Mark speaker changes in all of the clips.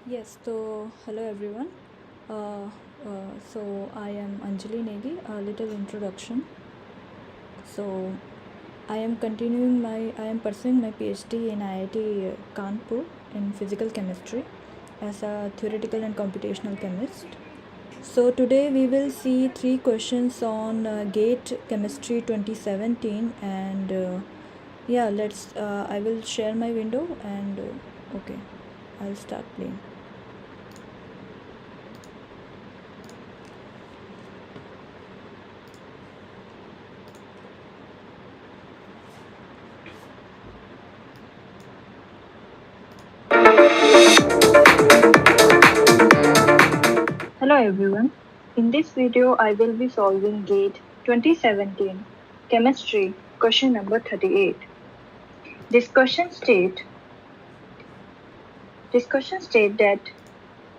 Speaker 1: Yes, so hello everyone. So I am Anjali Negi. A little introduction. So I am pursuing my PhD in IIT Kanpur in physical chemistry as a theoretical and computational chemist. So today we will see 3 questions on GATE Chemistry 2017 and I will share my window and okay, I'll start playing.
Speaker 2: Hello everyone. In this video, I will be solving GATE 2017 Chemistry question number 38. This question state that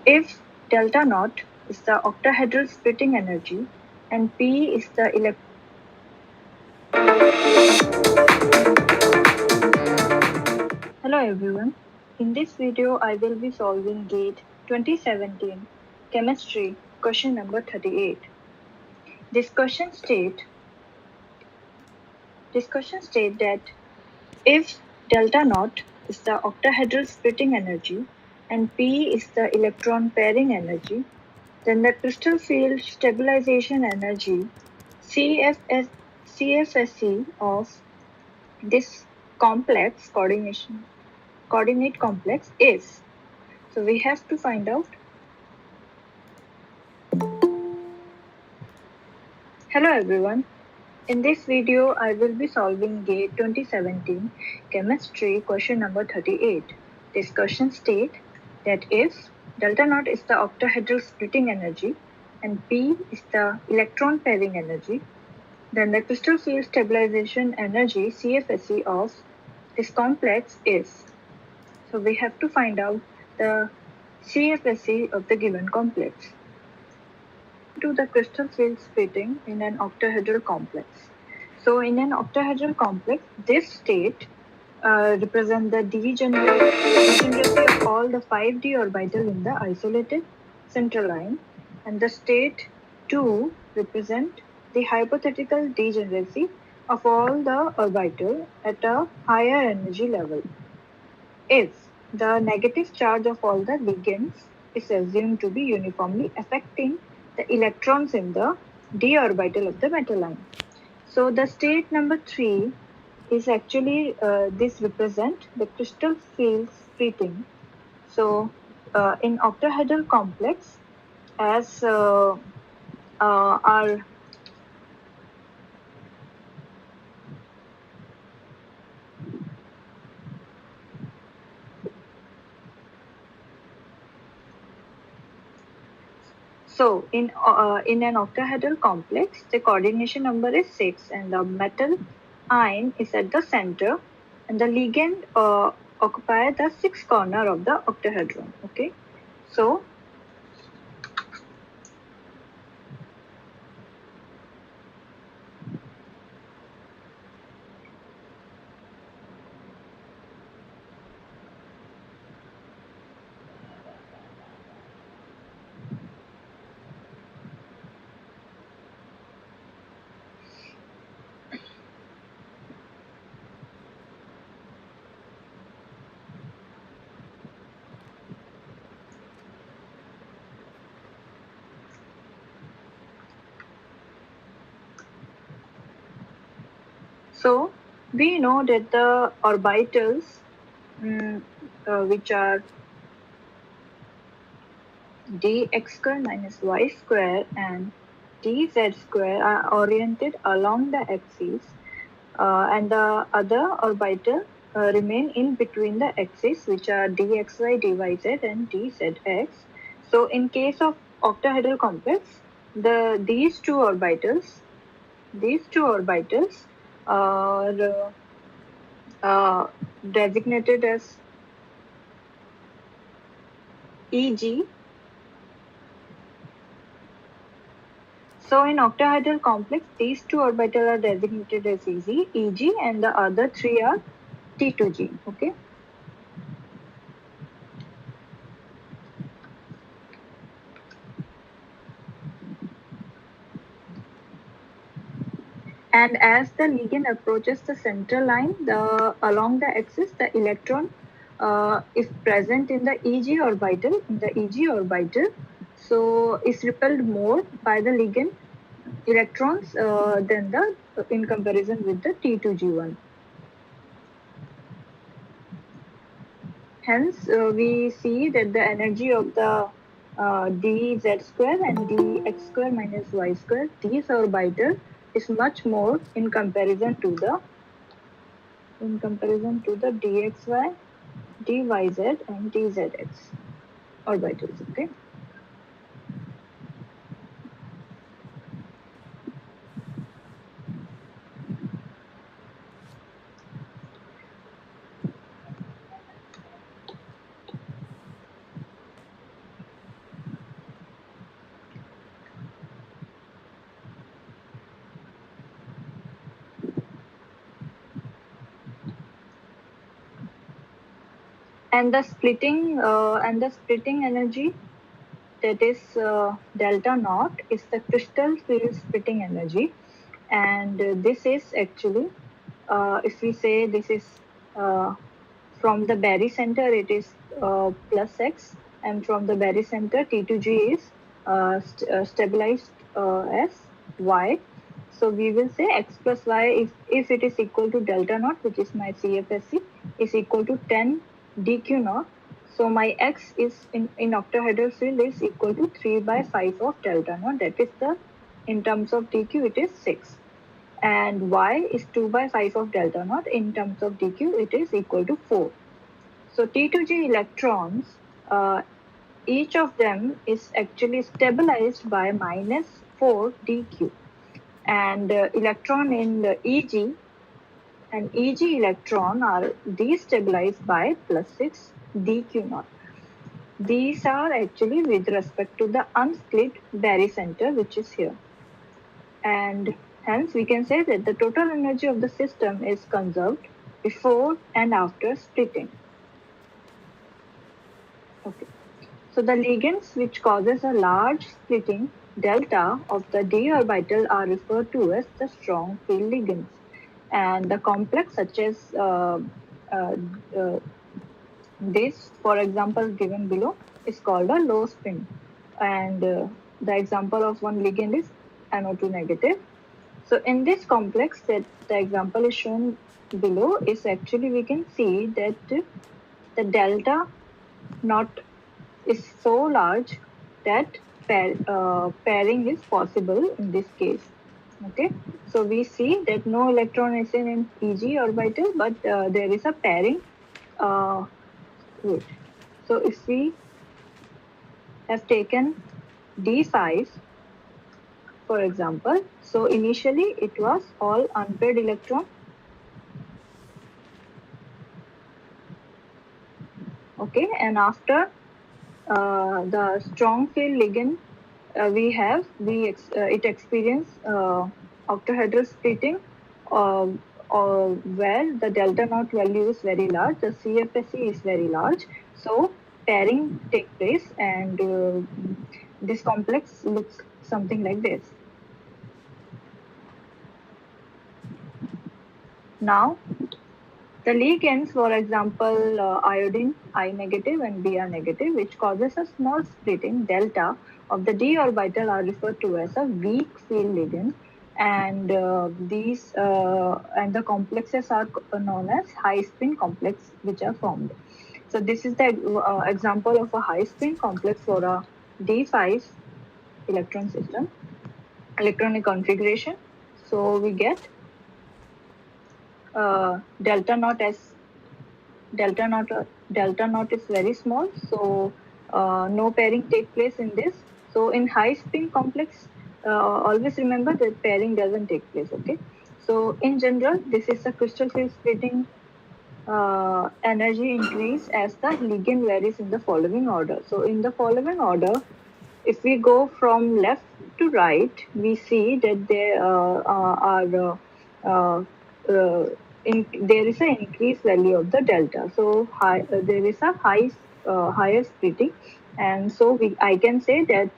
Speaker 2: if delta naught is the octahedral splitting energy and P is the Hello everyone. In this video, I will be solving GATE 2017 Chemistry question number 38. This question state that if delta naught is the octahedral splitting energy and P is the electron pairing energy, then the crystal field stabilization energy CFSE of this coordinate complex is. So we have to find out. Hello everyone. In this video, I will be solving GATE 2017 Chemistry question number 38. This question states that if delta naught is the octahedral splitting energy and P is the electron pairing energy, then the crystal field stabilization energy CFSE of this complex is. So we have to find out the CFSE of the given complex. To the crystal field splitting in an octahedral complex. So in an octahedral complex, this state represents the degeneracy of all the 5d orbital in the isolated central line, and the state 2 represent the hypothetical degeneracy of all the orbital at a higher energy level. If the negative charge of all the ligands is assumed to be uniformly affecting the electrons in the d orbital of the metal line. So the state number 3 is actually this represent the crystal field splitting. So in octahedral complex, as our So in an octahedral complex, the coordination number is 6 and the metal ion is at the center and the ligand occupy the 6th corner of the octahedron. Okay, so So we know that the orbitals which are dx square minus y square and dz square are oriented along the axis and the other orbital remain in between the axes which are dxy, dyz and dzx. So in case of octahedral complex, these two orbitals are designated as EG. So in octahedral complex, these two orbitals are designated as EG, and the other three are T2G. Okay. And as the ligand approaches the central line, along the axis, the electron is present in the EG orbital, so is repelled more by the ligand electrons than the in comparison with the T2G1. Hence, we see that the energy of the dz square and dx square minus y square, these orbital, is much more in comparison to the dxy, dyz, and dzx orbitals. Okay. And the splitting energy, that is delta naught, is the crystal field splitting energy, and this is actually, if we say this is from the barycenter, it is plus x, and from the barycenter T2G is stabilized as y. So we will say x plus y, if it is equal to delta naught, which is my CFSE, is equal to 10 dq naught. So my x is in octahedral field is equal to 3 by 5 of delta naught. That is the, in terms of dq, it is 6. And y is 2 by 5 of delta naught. In terms of dq, it is equal to 4. So T2G electrons, each of them is actually stabilized by minus 4 dq. And electron in the EG and EG electron are destabilized by plus 6 dq naught. These are actually with respect to the unsplit barycenter, which is here. And hence we can say that the total energy of the system is conserved before and after splitting. Okay. So the ligands which causes a large splitting delta of the d orbital are referred to as the strong field ligands. And the complex such as this, for example, given below, is called a low spin. And the example of one ligand is NO2 negative. So in this complex that the example is shown below, is actually we can see that the delta naught is so large that pairing is possible in this case. Okay, so we see that no electron is in EG orbital, but there is a pairing. Good. So if we have taken D5, for example, so initially it was all unpaired electron. Okay, and after the strong field ligand it experience octahedral splitting, where the delta naught value is very large, the CFSE is very large. So pairing take place, and this complex looks something like this. Now, the ligands, for example, iodine I negative and Br negative, which causes a small splitting delta of the d orbital, are referred to as a weak field ligand, and and the complexes are known as high spin complex, which are formed. So this is the example of a high spin complex for a D5 electron system, electronic configuration. So we get delta naught is very small, so no pairing take place in this. So in high spin complex, always remember that pairing doesn't take place. Okay, so in general, this is a crystal field splitting energy increase as the ligand varies in the following order. So in the following order, if we go from left to right, we see that there are there is an increased value of the delta. So there is a higher splitting, and so I can say that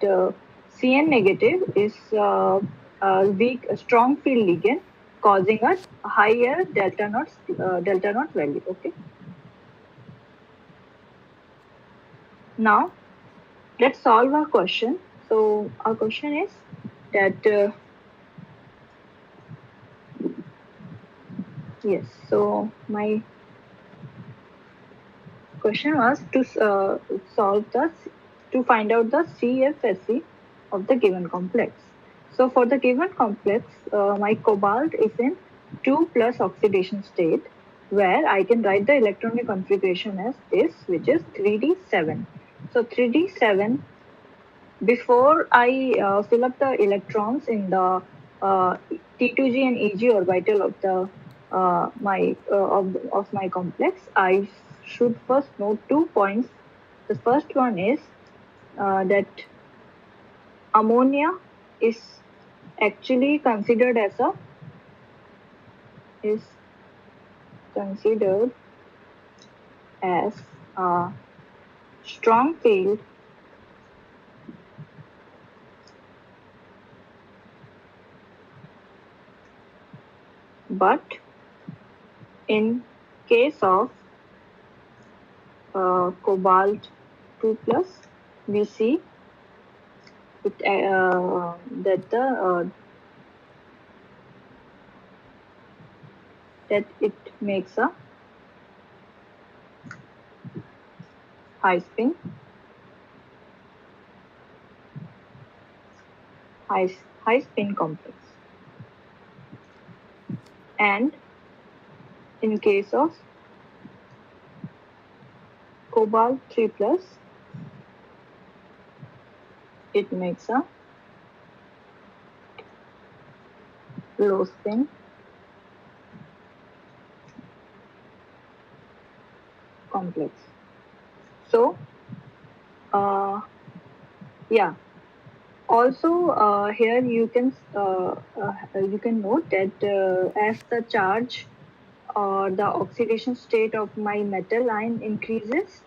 Speaker 2: CN negative is a strong field ligand, causing a higher delta naught value. Okay. Now let's solve our question. So our question is that yes. So my question was to solve the to find out the CFSE of the given complex. So for the given complex, my cobalt is in 2 plus oxidation state, where I can write the electronic configuration as this, which is 3d7. So 3d7, before I fill up the electrons in the T2g and Eg orbital of the of my complex, I should first note 2 points. The first one is that ammonia is actually considered as a strong field but in case of cobalt 2 plus, we see it, that it makes a high spin high spin complex. And in case of cobalt 3 plus, it makes a low spin complex. So yeah, also here you can note that as the charge or the oxidation state of my metal ion increases,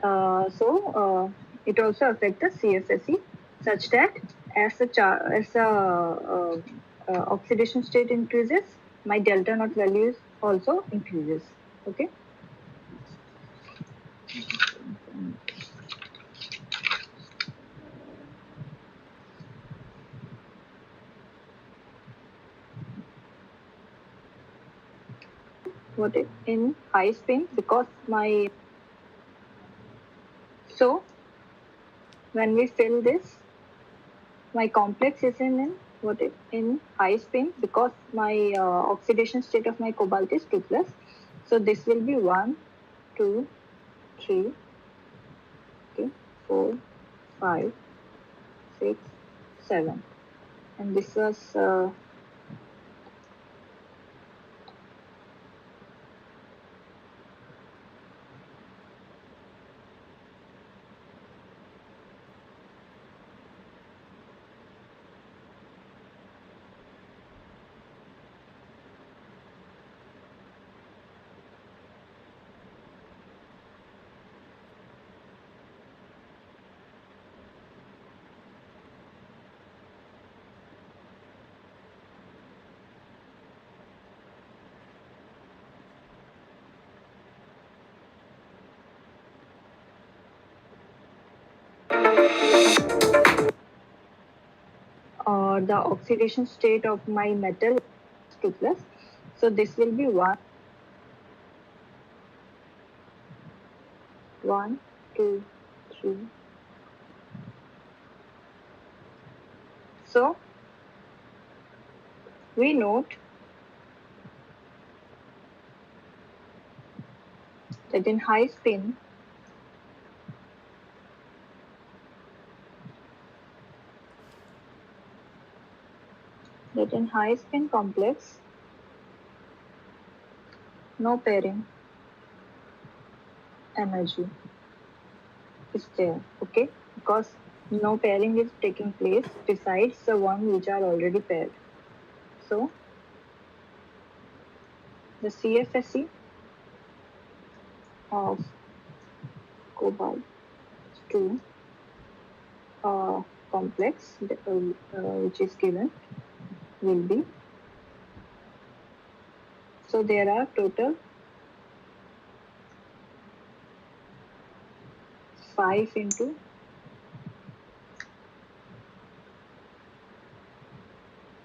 Speaker 2: it also affects the CFSE, such that as the oxidation state increases, my delta naught values also increases. Okay. What in high spin, because my so when we fill this, my complex is in high spin, because my oxidation state of my cobalt is 2 plus. So this will be 1, 2, 3, okay, 4, 5, 6, 7, and this was the oxidation state of my metal 2 plus. So this will be 1, 1, 2, 3. So we note that in high spin, complex, no pairing energy is there, okay, because no pairing is taking place besides the one which are already paired. So the CFSE of cobalt 2 complex which is given will be So there are total 5 into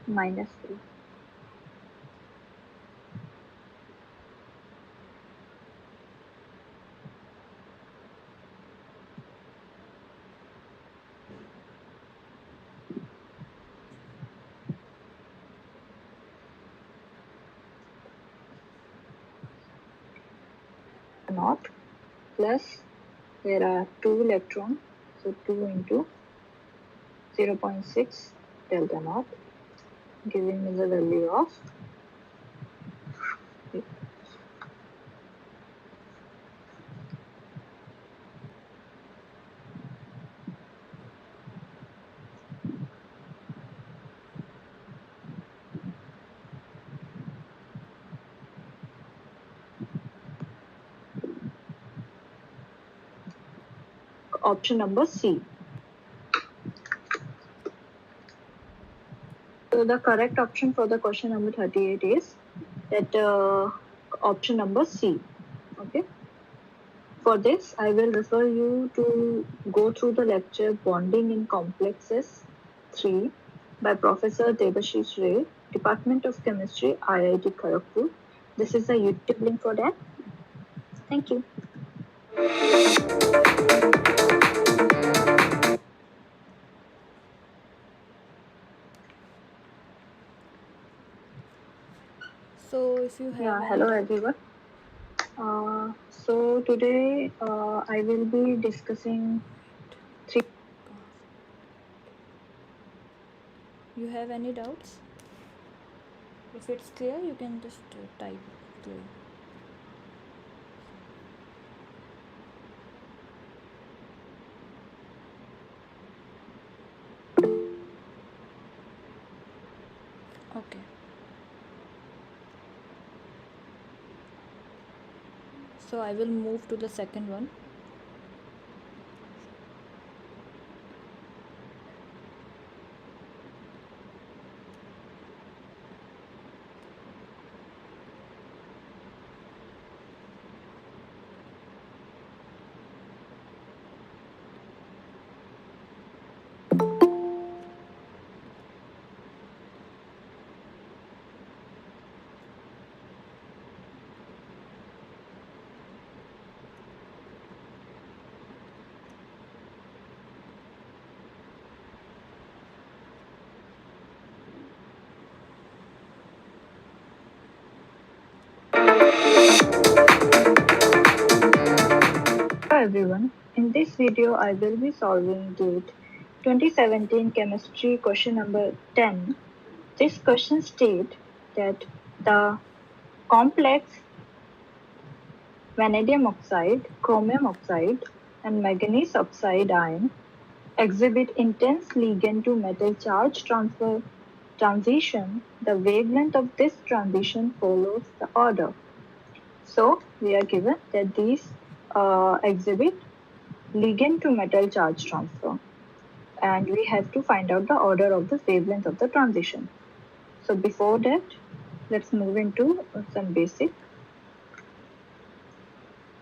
Speaker 2: -3. Naught plus there are 2 electrons, so 2 into 0.6 delta naught, giving me the value of option number C. So the correct option for the question number 38 is that option number C. Okay. For this, I will refer you to go through the lecture Bonding in Complexes 3 by Professor Debashish Ray, Department of Chemistry, IIT Kharagpur. This is the YouTube link for that. Thank you.
Speaker 1: So if you have
Speaker 2: Yeah,
Speaker 1: any
Speaker 2: hello
Speaker 1: doubt-
Speaker 2: everyone. So today I will be discussing 3.
Speaker 1: You have any doubts? If it's clear, you can just type clear. Okay. So I will move to the second one.
Speaker 2: Hello everyone. In this video, I will be solving GATE 2017 chemistry question number 10. This question states that the complex vanadium oxide, chromium oxide, and manganese oxide ion exhibit intense ligand to metal charge transfer transition. The wavelength of this transition follows the order. So we are given that these exhibit ligand to metal charge transfer, and we have to find out the order of the wavelength of the transition. So before that, let's move into some basic.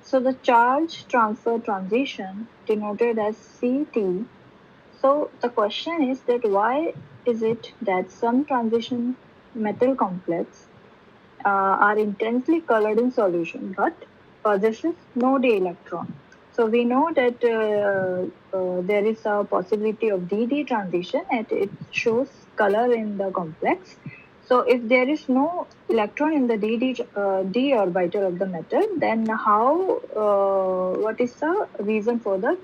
Speaker 2: So the charge transfer transition denoted as CT. So the question is that why is it that some transition metal complex are intensely colored in solution but possesses no d electron. So we know that there is a possibility of dd transition and it shows color in the complex. So if there is no electron in the d orbital of the metal, then what is the reason for the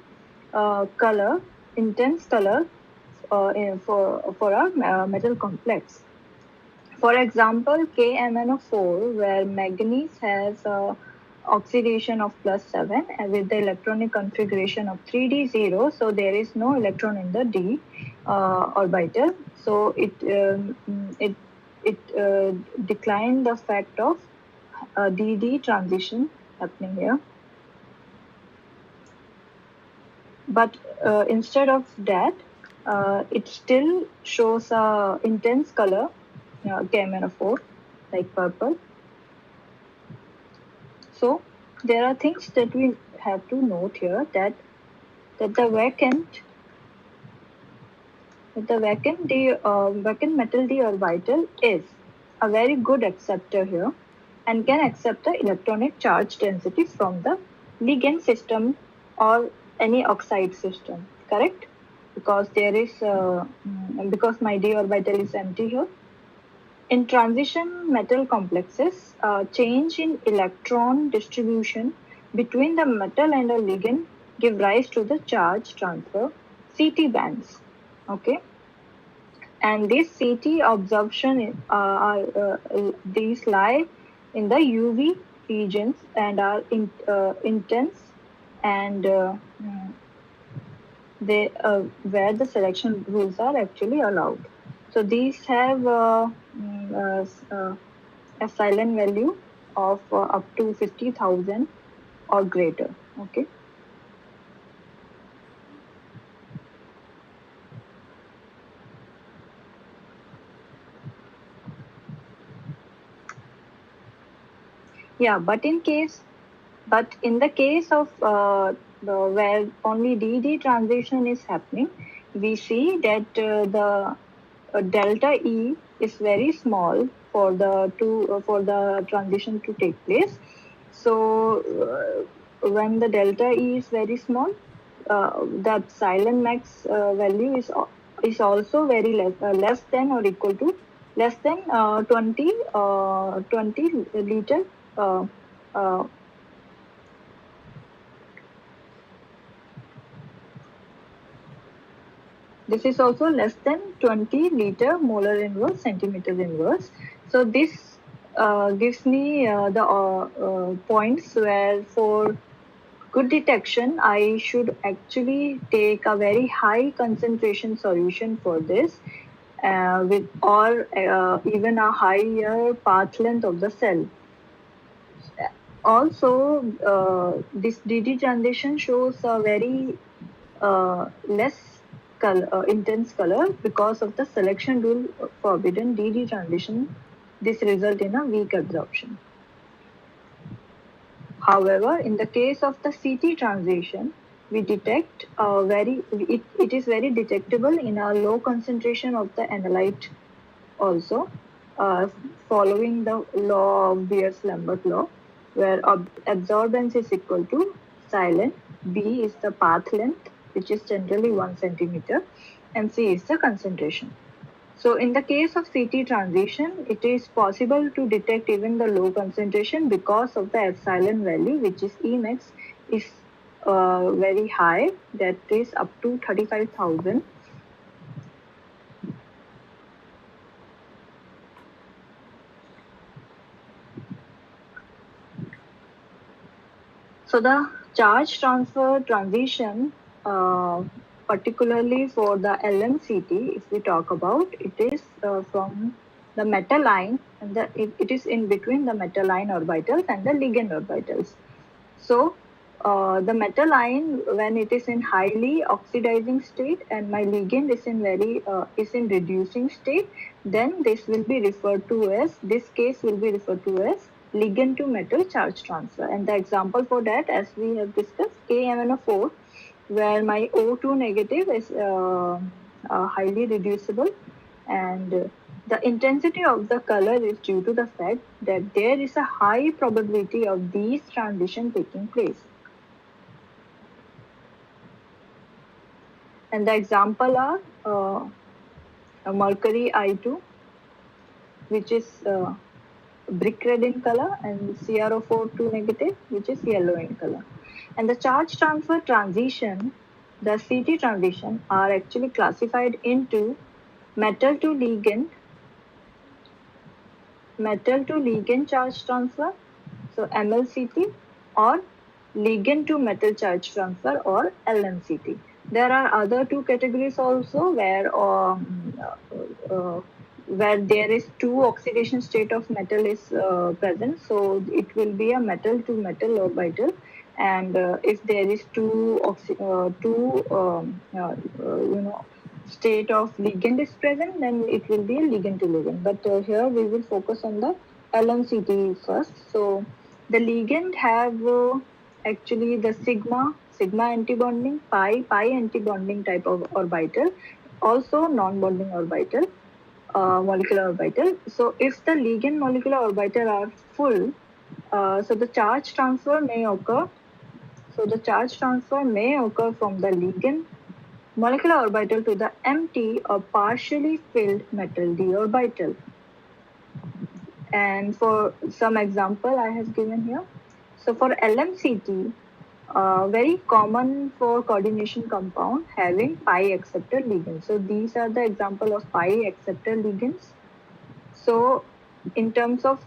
Speaker 2: color, intense color for a metal complex? For example, KMnO4, where manganese has oxidation of +7 and with the electronic configuration of 3d0, so there is no electron in the d orbital. So it declined the fact of dd transition happening here. But instead of that, it still shows a intense color, KMnO4, like purple. So there are things that we have to note here, that the vacant metal d orbital is a very good acceptor here and can accept the electronic charge density from the ligand system or any oxide system, correct? Because there is because my d orbital is empty here. In transition metal complexes, change in electron distribution between the metal and a ligand give rise to the charge transfer CT bands. Okay, and this CT absorption these lie in the UV regions and are intense and they where the selection rules are actually allowed. So these have a silent value of up to 50,000 or greater. Okay. Yeah, but in the case of where only DD transition is happening, we see that the delta E is very small for the transition to take place. So when the delta E is very small, the epsilon max value is also very less than or equal to less than 20 liter. Uh, uh, this is also less than 20 liter molar inverse centimeter inverse. So this gives me the points where for good detection, I should actually take a very high concentration solution for this, with or even a higher path length of the cell. Also, this DD transition shows a very less intense color because of the selection rule forbidden DD transition. This result in a weak absorption. However, in the case of the CT transition, we detect it is very detectable in a low concentration of the analyte also, uh, following the law of Beers-Lambert law, where absorbance is equal to silent, B is the path length, which is generally 1 centimeter, and C is the concentration. So in the case of CT transition, it is possible to detect even the low concentration because of the epsilon value, which is Emax, is very high, that is up to 35,000. So the charge transfer transition, particularly for the LMCT, if we talk about, it is from the metal line, and it is in between the metal line orbitals and the ligand orbitals. So the metal ion, when it is in highly oxidizing state and my ligand is in reducing state, then this case will be referred to as ligand to metal charge transfer. And the example for that, as we have discussed, KMNO4, where my O2 negative is highly reducible, and the intensity of the color is due to the fact that there is a high probability of these transitions taking place. And the example are mercury I2, which is brick red in color, and CrO4 2 negative, which is yellow in color. And the charge transfer transition, the CT transition, are actually classified into metal to ligand charge transfer, so MLCT, or ligand to metal charge transfer, or LMCT. There are other two categories also where there is two oxidation state of metal is present. So it will be a metal to metal orbital, and if there is state of ligand is present, then it will be a ligand to ligand. But here we will focus on the LMCT first. So The ligand have actually the sigma antibonding, pi antibonding type of orbital, also non-bonding orbital, molecular orbital. So if the ligand molecular orbital are full, so the charge transfer may occur. So the charge transfer may occur from the ligand molecular orbital to the empty or partially filled metal d orbital. And for some example I have given here. So for LMCT, very common for coordination compound having pi acceptor ligands. So these are the example of pi acceptor ligands. So in terms of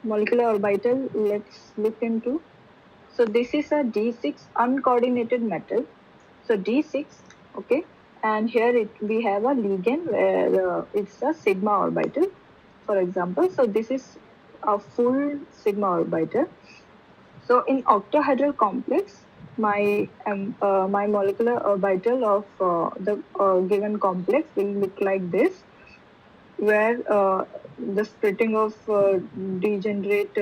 Speaker 2: molecular orbital, let's look into. So this is a D6 uncoordinated metal. So D6, okay, and here we have a ligand where it's a sigma orbital, for example. So this is a full sigma orbital. So in octahedral complex, my molecular orbital of the given complex will look like this, where the splitting of degenerate d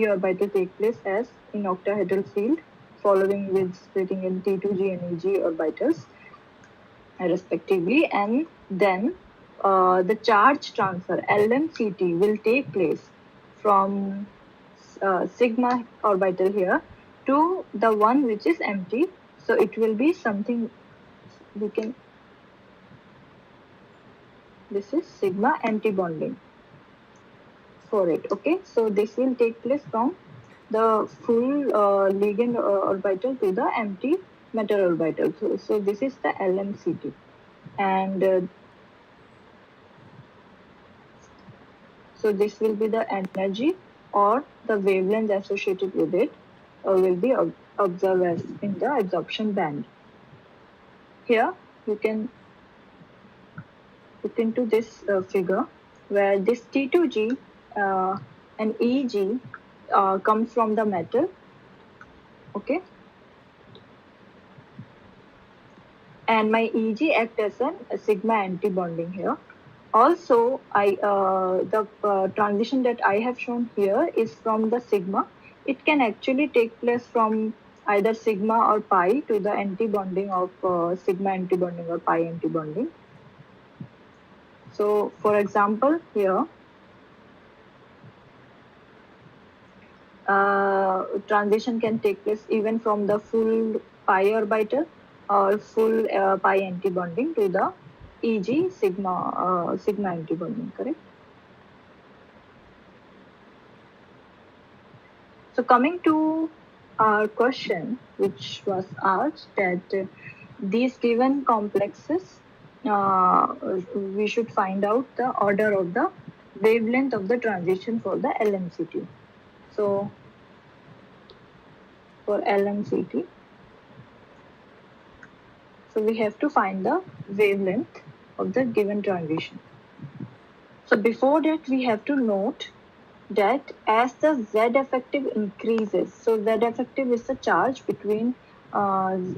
Speaker 2: orbital take place as in octahedral field, following with splitting in T2G and EG orbitals respectively, and then the charge transfer LMCT will take place from sigma orbital here to the one which is empty. So it will be something we can, this is sigma antibonding for it. Okay, so this will take place from the full ligand orbital to the empty metal orbital. So this is the LMCT, and so this will be the energy or the wavelength associated with it will be observed as in the absorption band. Here you can look into this figure where this T2G and EG comes from the metal. Okay, and my EG acts as a sigma antibonding here. Also, the transition that I have shown here is from the sigma. It can actually take place from either sigma or pi to the antibonding of sigma antibonding or pi antibonding. So, for example, here, transition can take place even from the full pi orbital or full pi antibonding to the EG sigma antibonding, correct? So coming to our question, which was asked that these given complexes, we should find out the order of the wavelength of the transition for the LMCT. So for LMCT, so we have to find the wavelength of the given transition. So before that, we have to note that as the Z effective increases, so Z effective is the charge between on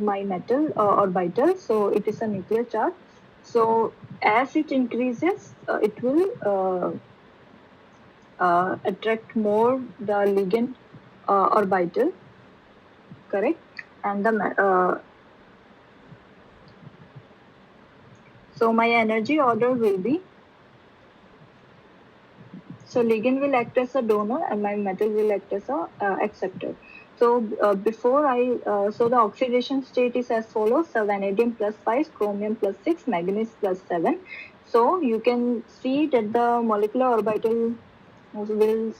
Speaker 2: my metal orbital, so it is a nuclear charge. So as it increases, it will attract more the ligand orbital, correct? And the so my energy order will be, so ligand will act as a donor and my metal will act as a acceptor. So so the oxidation state is as follows: so vanadium plus 5, chromium plus 6, manganese plus 7. So you can see that the molecular orbital will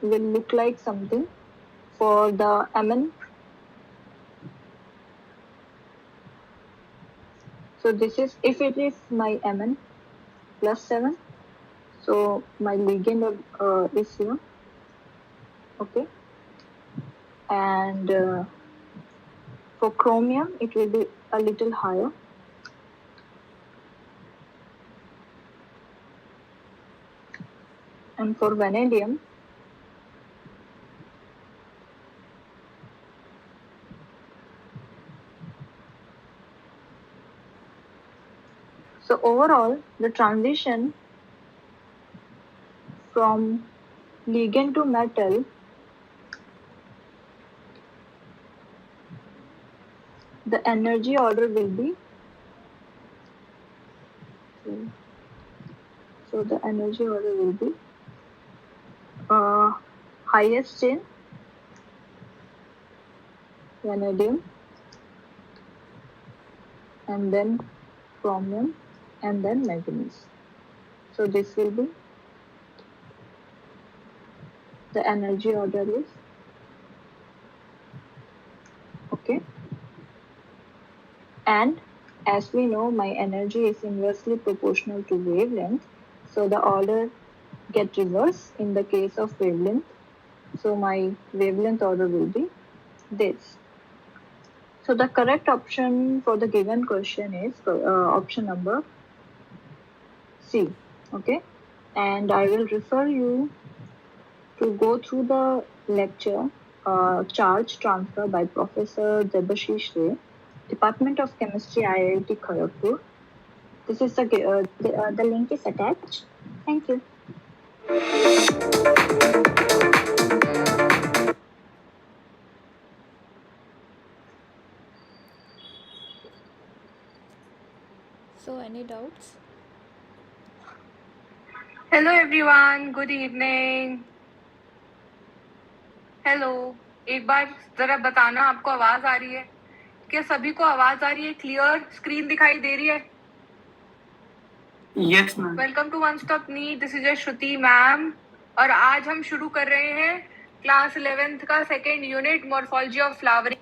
Speaker 2: look like something for the Mn. So this is, if it is my Mn plus 7, so my ligand is here, okay, and for chromium it will be a little higher, and for vanadium so overall the transition from ligand to metal, the energy order will be, so the energy order will be highest in vanadium, and then chromium, and then manganese. So this will be the energy order is, okay. And as we know, my energy is inversely proportional to wavelength, so the order get reversed in the case of wavelength. So my wavelength order will be this. So the correct option for the given question is option number C. Okay, and I will refer you to go through the lecture Charge Transfer by Professor Debashish Ray, Department of Chemistry, IIT Kharagpur. This is the link is attached. Thank you.
Speaker 1: So any doubts?
Speaker 3: Hello everyone, good evening. Hello, एक बार जरा बताना आपको आवाज आ रही है? क्या सभी को आवाज आ रही है? क्लियर स्क्रीन दिखाई दे रही है?
Speaker 4: Yes ma'am.
Speaker 3: Welcome to one stop नी, दिस इज श्रुति मैम और आज हम शुरू कर रहे हैं क्लास 11th का second unit morphology of flowering.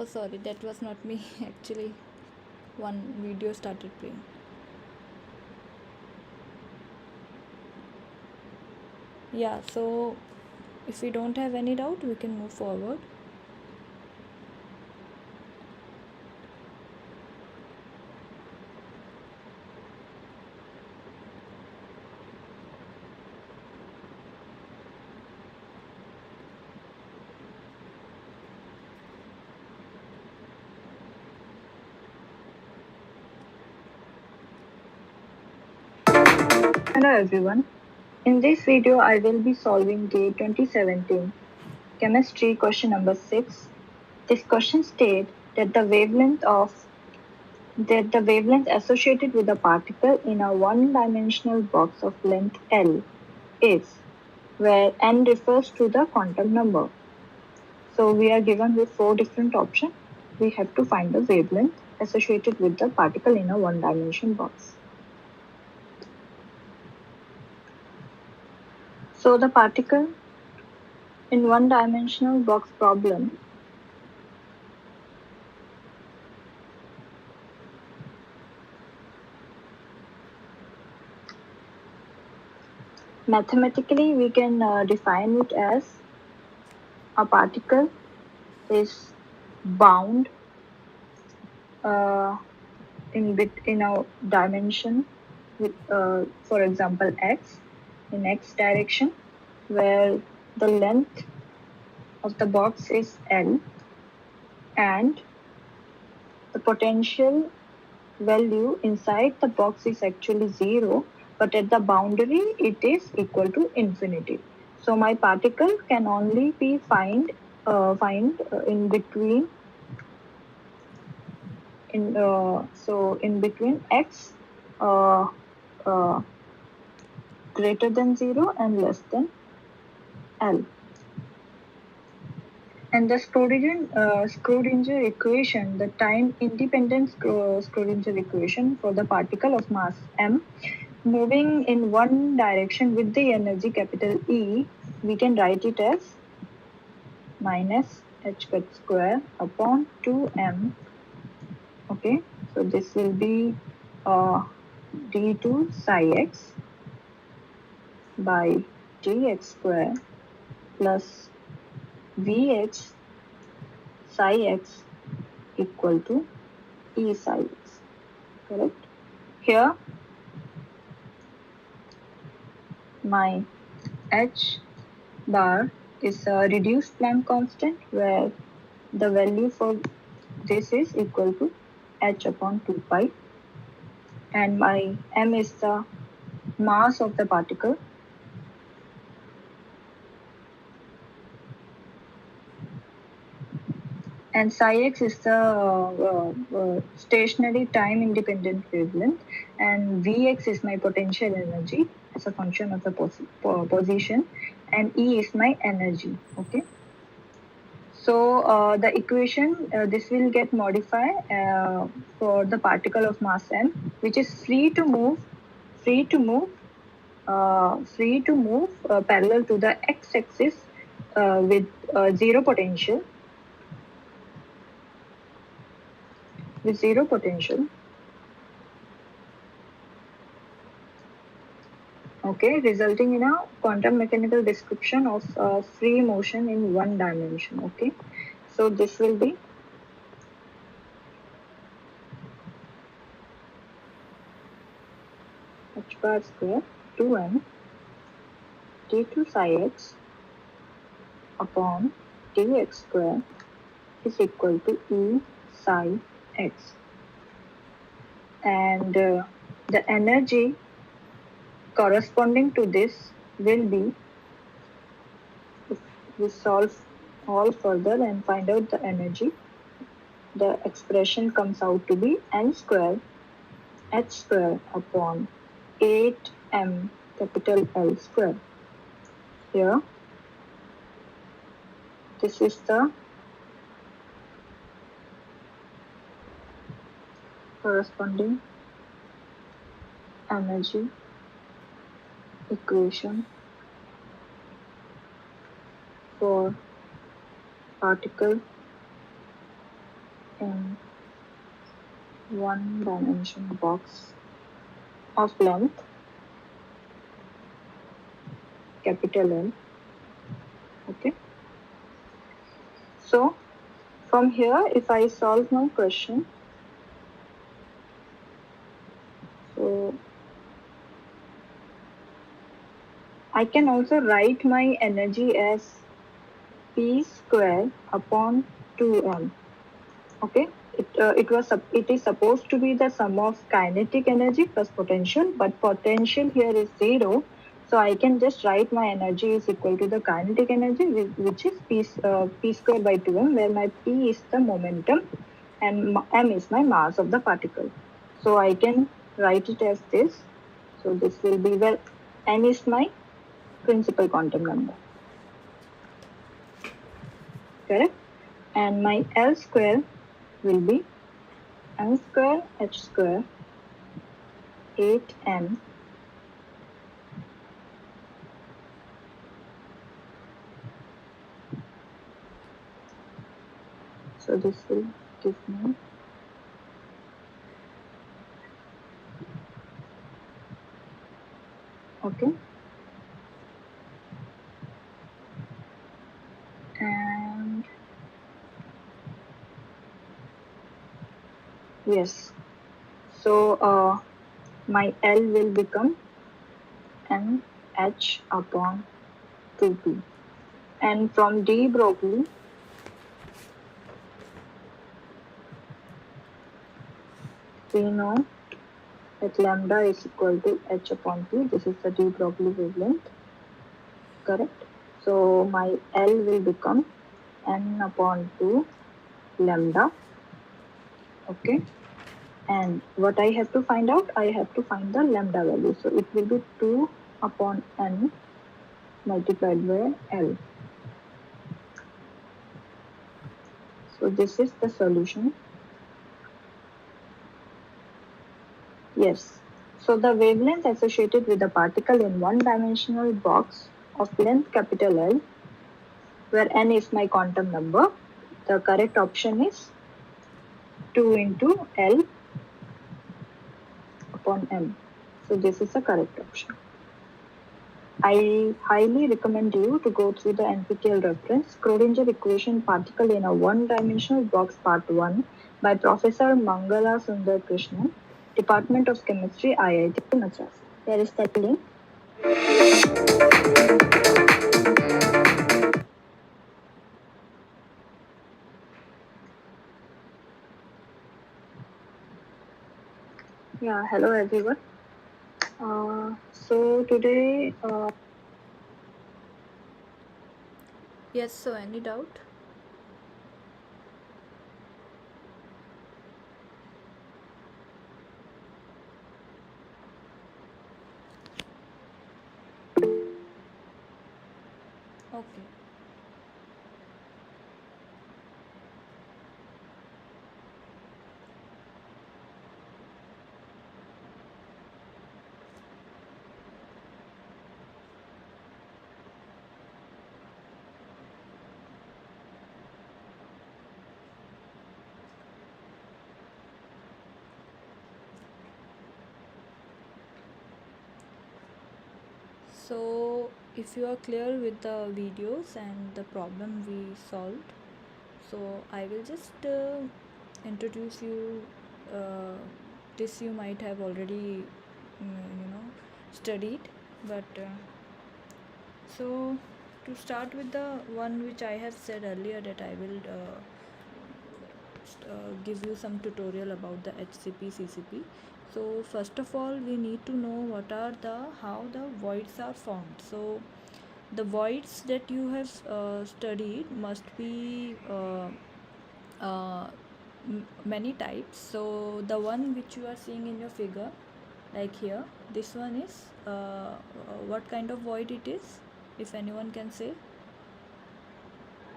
Speaker 1: Oh sorry, that was not me actually. One video started playing. Yeah, so if we don't have any doubt, we can move forward.
Speaker 2: Hello everyone. In this video, I will be solving the 2017 chemistry question number 6. This question states that the wavelength associated with a particle in a one-dimensional box of length L is, where n refers to the quantum number. So we are given with 4 different options. We have to find the wavelength associated with the particle in a one-dimension box. So the particle in one-dimensional box problem mathematically we can define it as a particle is bound in a dimension with for example x in x direction, where the length of the box is L and the potential value inside the box is actually 0, but at the boundary it is equal to infinity. So my particle can only be find in between in between x greater than 0 and less than L. And the Schrodinger equation, the time-independent Schrodinger equation for the particle of mass m moving in one direction with the energy capital E, we can write it as minus h square upon 2m. Okay, so this will be d2 psi x by dx square plus Vh psi x equal to E psi x, correct? Here my h bar is a reduced Planck constant, where the value for this is equal to h upon 2 pi, and my m is the mass of the particle. And psi x is the stationary time independent wavelength, and Vx is my potential energy as a function of the position, and E is my energy. Okay. So the equation, this will get modified for the particle of mass m, which is free to move parallel to the x-axis with zero potential. Okay, resulting in a quantum mechanical description of free motion in one dimension. Okay, so this will be h bar square 2m d2 psi x upon dx square is equal to E psi x, and the energy corresponding to this will be, if we solve all further and find out the energy, the expression comes out to be n square h square upon 8m capital L square. Here, this is the corresponding energy equation for particle in one dimension box of length capital L. Okay. So from here, if I solve my question, so I can also write my energy as P square upon 2m. Okay, it is supposed to be the sum of kinetic energy plus potential, but potential here is 0. So I can just write my energy is equal to the kinetic energy, which is p square by 2m, where my p is the momentum and m is my mass of the particle. So I can write it as this. So this will be, well, n is my principal quantum number. Correct? And my L square will be m square h square 8m so this will give me okay, and yes, so my L will become m h upon 2p, and from de Broglie we know that lambda is equal to h upon p. This is the de Broglie wavelength, correct? So my L will become n upon 2 lambda. Okay, and what I have to find out, I have to find the lambda value. So it will be 2 upon n multiplied by L. So this is the solution. Yes. So the wavelength associated with the particle in one-dimensional box of length capital L, where n is my quantum number, the correct option is 2 into L upon m. So this is the correct option. I highly recommend you to go through the NPTEL reference Schrodinger equation particle in a one-dimensional box part 1 by Professor Mangala Sundar Krishnan, Department of Chemistry, IIT Madras. There is that link. Yeah, hello everyone. So today,
Speaker 1: Yes, so any doubt? Okay. So if you are clear with the videos and the problem we solved, so I will just introduce you. uh, this you might have already studied, but so to start with the one which I have said earlier, that I will give you some tutorial about the HCP CCP. So first of all, we need to know what are the how the voids are formed. So the voids that you have studied must be many types. So the one which you are seeing in your figure, like here, this one is what kind of void it is, if anyone can say.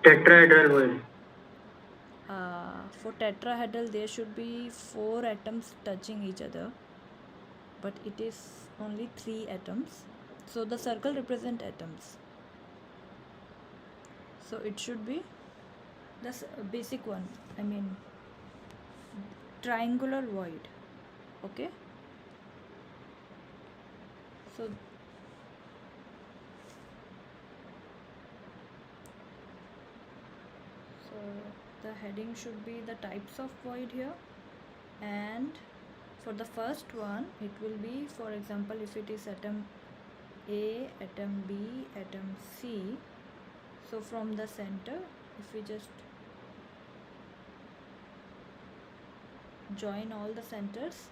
Speaker 4: Tetrahedral void.
Speaker 1: For tetrahedral there should be 4 atoms touching each other, but it is only 3 atoms. So the circle represent atoms, so it should be the basic one, I mean triangular void. Okay, so the heading should be the types of void here, and for the first one it will be, for example, if it is atom A, atom B, atom C, so from the center, if we just join all the centers,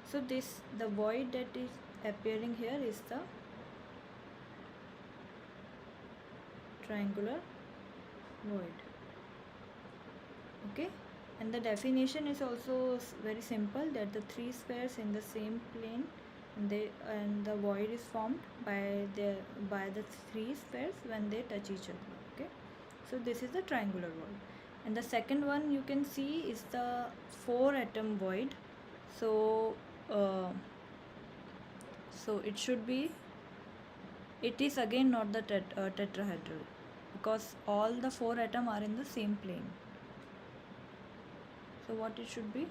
Speaker 1: so this the void that is appearing here is the triangular void. Okay, and the definition is also very simple, that the 3 spheres in the same plane, and the void is formed by the 3 spheres when they touch each other. Okay, so this is the triangular void. And the second one you can see is the 4 atom void. So so it should be, it is again not the tetrahedral, because all the 4 atoms are in the same plane. So what it should be?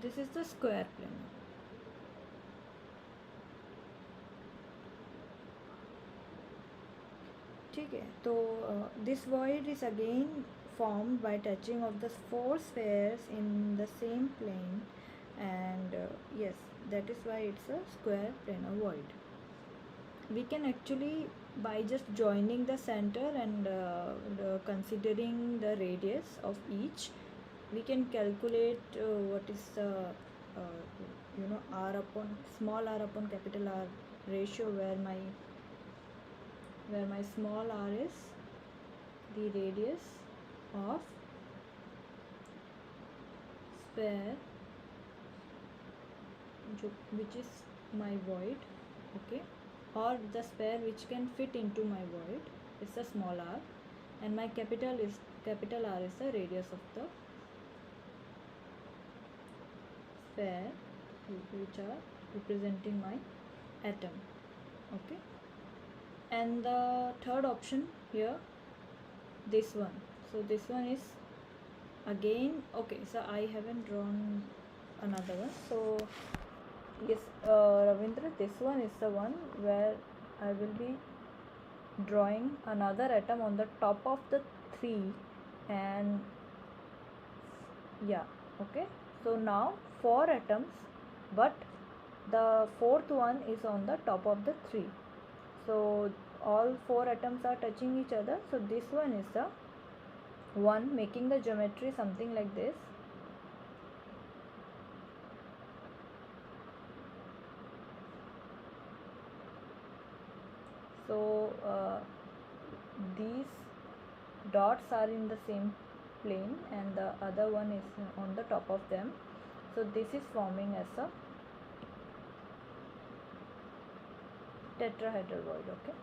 Speaker 1: This is the square plane. ठीक है, तो this void is again formed by touching of the 4 spheres in the same plane, and yes, that is why it's a square planar void. We can actually, by just joining the center and considering the radius of each, we can calculate what is the r upon small r upon capital R ratio, where my small r is the radius of sphere which is my void. Okay, or the sphere which can fit into my void is the small r, and my capital R is the radius of the sphere which are representing my atom. Okay, and the third option here, this one, so this one is again, okay, so I haven't drawn another one. So yes, Ravindra, this one is the one where I will be drawing another atom on the top of the 3, and yeah, okay, so now 4 atoms, but the fourth one is on the top of the 3. So all 4 atoms are touching each other. So this one is the one, making the geometry something like this. So these dots are in the same plane and the other one is on the top of them. So this is forming as a tetrahedral void. Okay.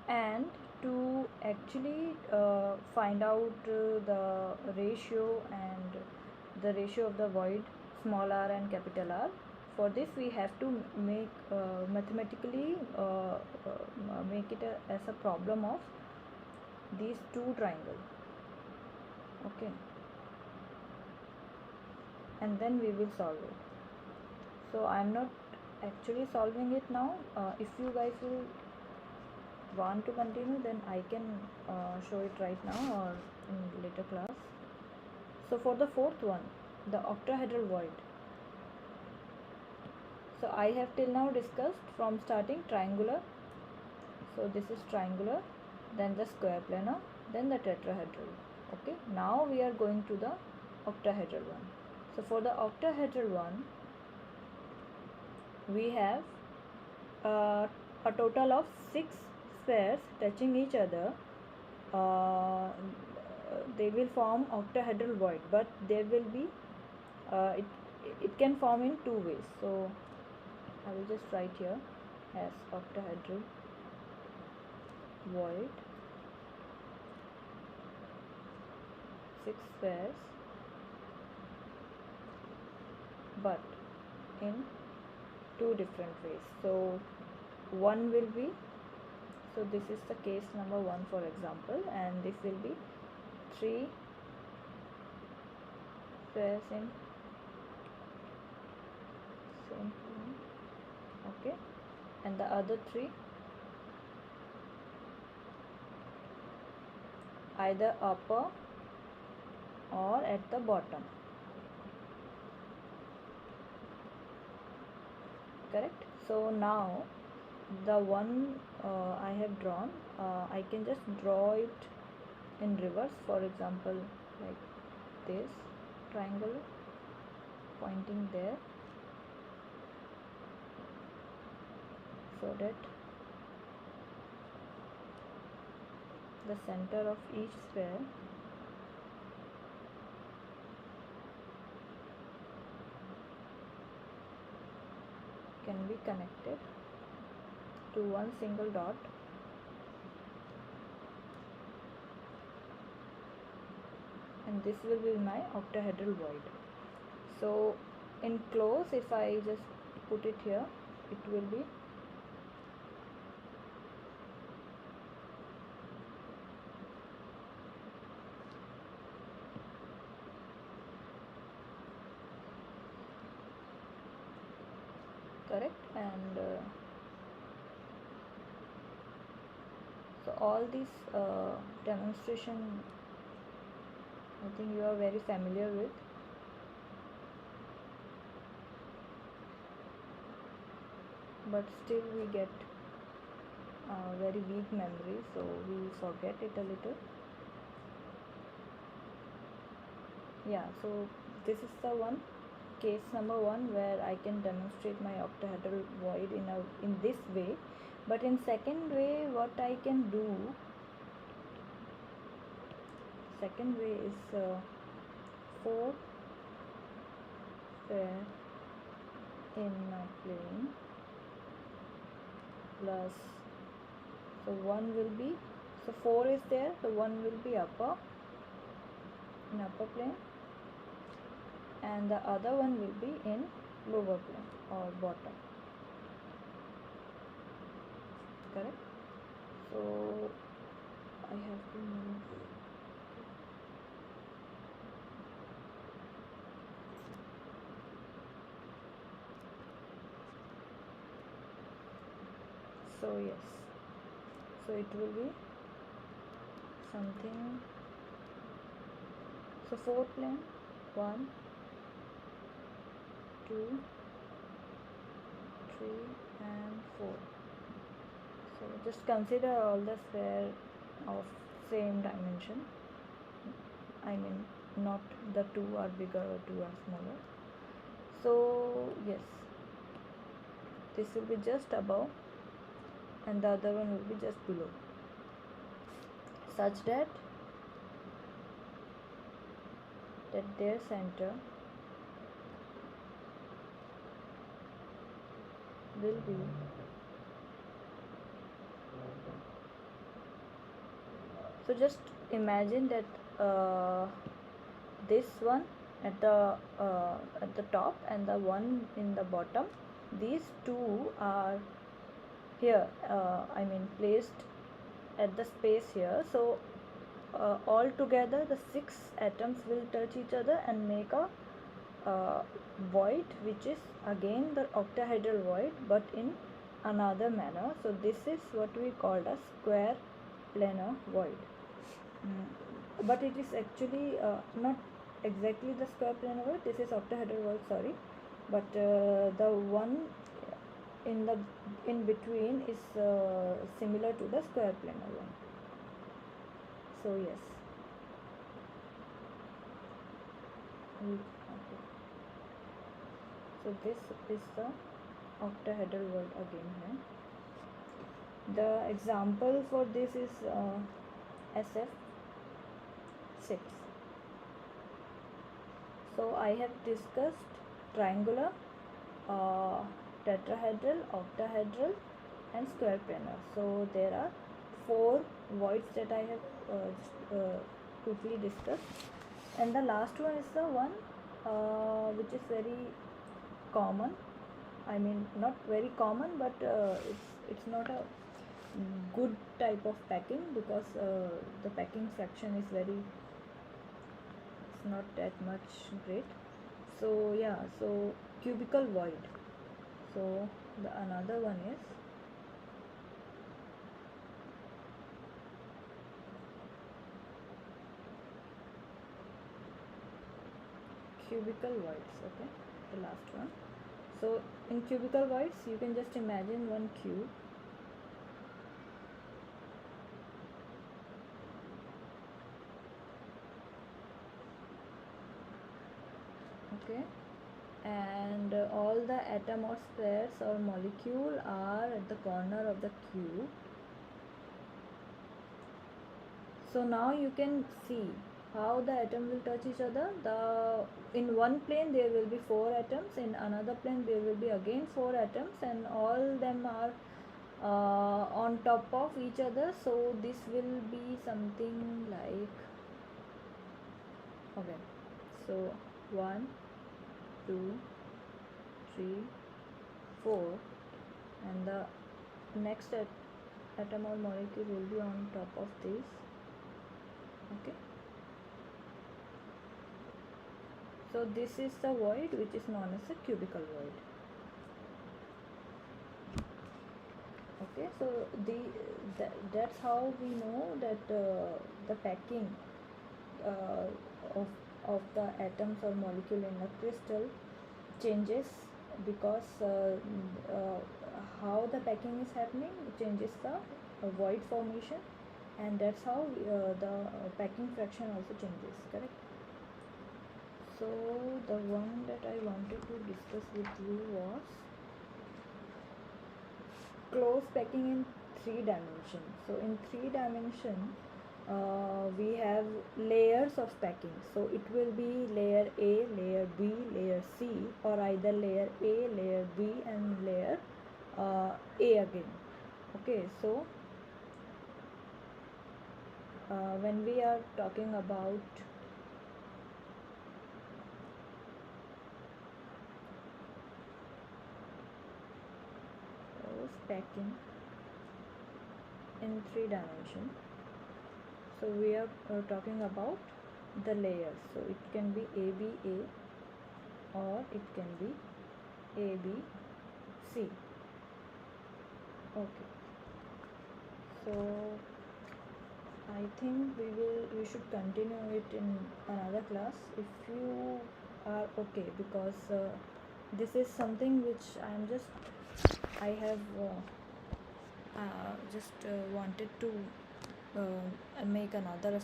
Speaker 1: And to actually find out the ratio and the ratio of the void, small r and capital R, for this we have to make mathematically make it as a problem of these two triangles. Okay, and then we will solve it. So I am not actually solving it now. If you guys will want to continue, then I can show it right now or in later class. So for the fourth one, the octahedral void. So I have till now discussed from starting triangular. So this is triangular, then the square planar, then the tetrahedral. Okay, now we are going to the octahedral one. So for the octahedral one, we have a total of 6 spheres touching each other. They will form octahedral void, but there will be it can form in two ways. So I will just write here as octahedral void, 6 spheres, but in two different ways. So one will be, so this is the case number 1 for example, and this will be 3 spheres in same plane. Okay, and the other 3 either upper or at the bottom. Correct. So now the one I have drawn, I can just draw it in reverse. For example, like this triangle pointing there, so that the center of each sphere can be connected to one single dot, and this will be my octahedral void. So in close, if I just put it here, it will be correct. And so all these demonstration I think you are very familiar with. But still we get very weak memory, so we forget it a little. Yeah, so this is the one case number 1 where I can demonstrate my octahedral void in this way. But in second way, what I can do, second way is 4 sphere in my plane plus, so one will be, so 4 is there, so one will be upper in upper plane and the other one will be in lower plane or bottom. Correct. So I have to move so yes, so it will be something, so 4 plane 1 2 3 and 4. So just consider all the sphere of same dimension. I mean, not the 2 are bigger or 2 are smaller. So yes, this will be just above and the other one will be just below, such that their center will be so just imagine that this one at the top and the one in the bottom, these two are here, I mean placed at the space here. So all together the 6 atoms will touch each other and make a void, which is again the octahedral void but in another manner. So this is what we called a square planar void. But it is actually not exactly the square planar void. This is octahedral void, sorry, but the one in between is similar to the square planar one. So yes, okay. So this is the octahedral void again here. The example for this is SF6. So I have discussed triangular, tetrahedral, octahedral and square planar. So there are 4 voids that I have quickly discussed, and the last one is the one which is very common. I mean, not very common, but it's not a good type of packing, because the packing fraction is it's not that much great. So yeah, so cubical void. So the another one is cubical voids. Okay, the last one. So in cubical voids, you can just imagine one cube. Okay, and all the atom or squares or molecule are at the corner of the cube. So now you can see how the atom will touch each other. In one plane there will be 4 atoms, in another plane there will be again 4 atoms, and all them are on top of each other. So this will be something like, okay, so 1 2 3 4, and the next atom or molecule will be on top of this. Okay, so this is the void which is known as a cubical void. Okay, so that's how we know that the packing of the atoms or molecule in a crystal changes, because how the packing is happening changes the void formation, and that's how the packing fraction also changes, correct? So the one that I wanted to discuss with you was closed packing in 3 dimensions. So in 3 dimensions we have layers of packing. So it will be layer A, layer B, layer C, or either layer A, layer B and layer A again. Okay, so when we are talking about packing in 3 dimensions, so we are talking about the layers. So it can be ABA or it can be ABC. Okay, so I think we should continue it in another class if you are okay, because this is something which I am just I have just wanted to make another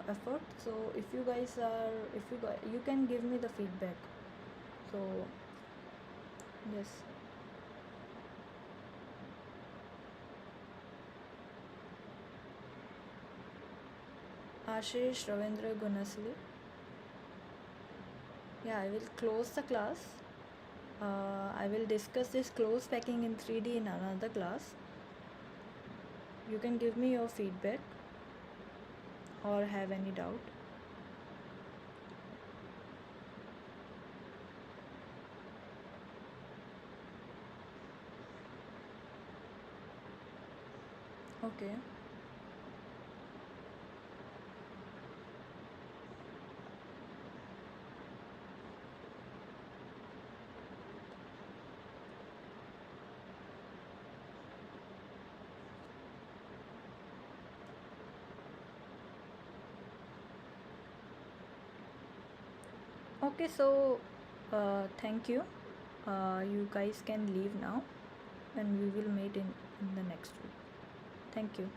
Speaker 1: effort. So if you guys are, you can give me the feedback. So yes. Ashish Ravindra Gunasli. Yeah, I will close the class. I will discuss this close packing in 3D in another class. You can give me your feedback or have any doubt. Okay. Okay, so thank you. You guys can leave now and we will meet in the next week. Thank you.